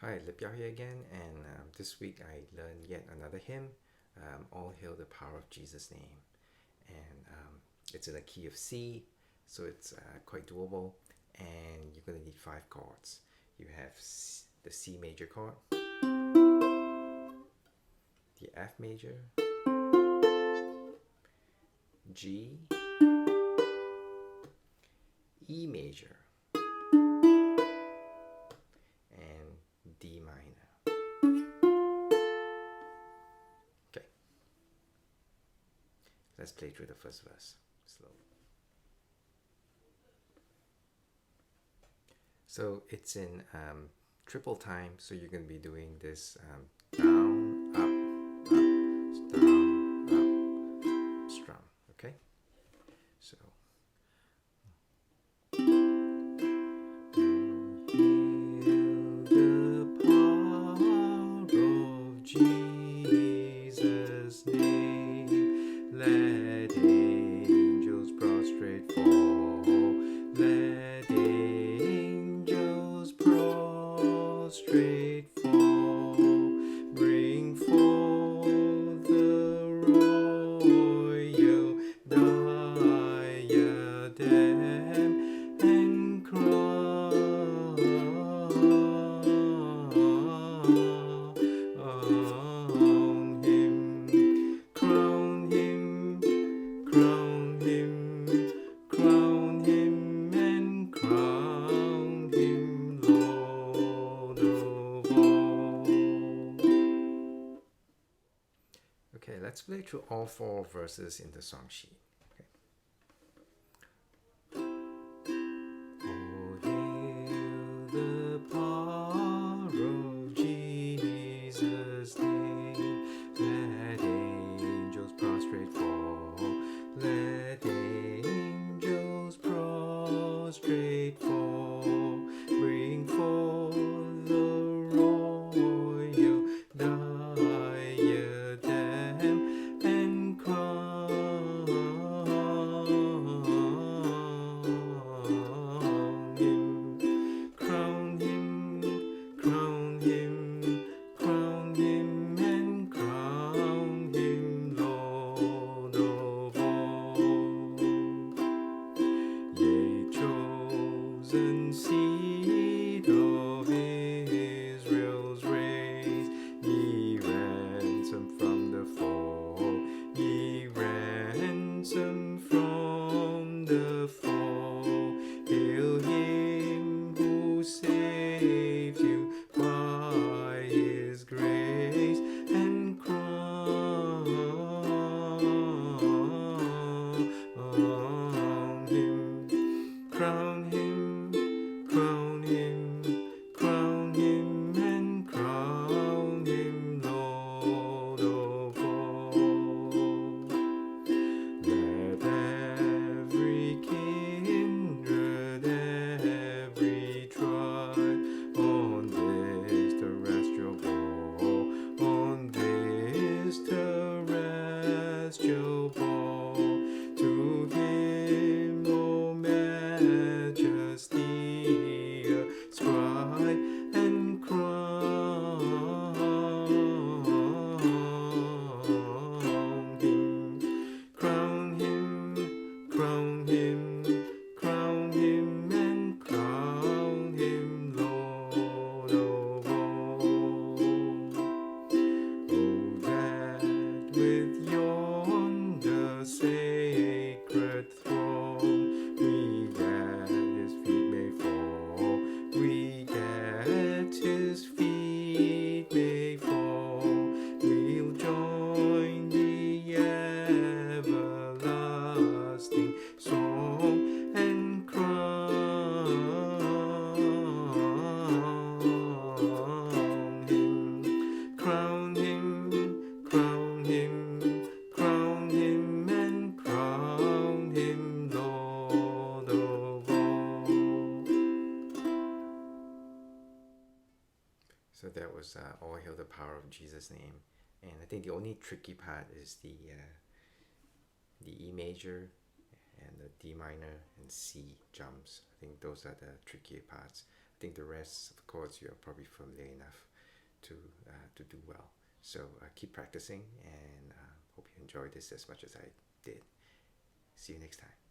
Hi, Lip Yao here again, and this week I learned yet another hymn, All Hail the Power of Jesus' Name. And it's in the key of C, so it's quite doable, and you're going to need 5 chords. You have the C major chord, the F major, G, E major, and D minor. Okay, let's play through the first verse slowly. So it's in triple time, so you're going to be doing this down, up, down, up, strum, okay? So the power of Jesus' name, let angels prostrate fall, let angels prostrate fall, bring forth the royal diadem and crown him, crown him, crown him, crown him, and crown him Lord of all. Okay, let's play through all 4 verses in the song sheet. Okay. Oh, hail the power of Jesus' name, let angels prostrate fall, let angels prostrate fall, bring forth the royal diadem and crown him, crown him, crown him, crown him, and crown him Lord of all. Yea, chosen seed of Israel's race, ye ransom from the fall, ye ransom from the fall. Hail him who saves you by his grace, and crown him, crown him, crown him, crown him, and crown him Lord of all. Let every kindred, every tribe on this terrestrial ball, on this terrestrial ball, to him, O majesty, ascribe and crown him, crown him, crown him, crown him, and crown him Lord of all. Oh, that with yonder sacred throne we at his feet may fall, we at his feet may fall, we'll join the everlasting song and crown him, crown him, crown him, crown him, and crown him Lord of all. So that was All Hail the Power of Jesus' Name. And I think the only tricky part is the E major and the D minor and C jumps. I think those are the trickier parts. I think the rest of the chords you're probably familiar enough to do well. So keep practicing, and hope you enjoyed this as much as I did. See you next time.